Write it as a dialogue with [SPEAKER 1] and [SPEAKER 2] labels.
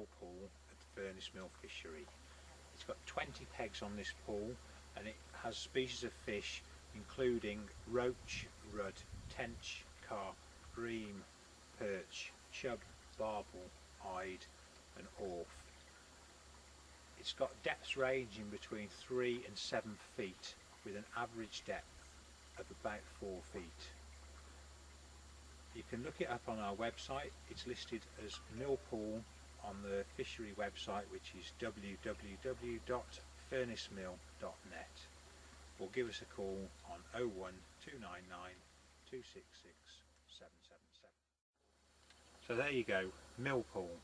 [SPEAKER 1] mill pool at the Furnace Mill Fishery. It's got 20 pegs on this pool and it has species of fish including roach, rudd, tench, carp, bream, perch, chub, barbel, eyed and orf. It's got depths ranging between 3 and 7 feet with an average depth of about 4 feet. You can look it up on our website. It's listed as mill pool on the fishery website, which is www.furnacemill.net, or give us a call on 01299 266 777. So there you go, mill pool.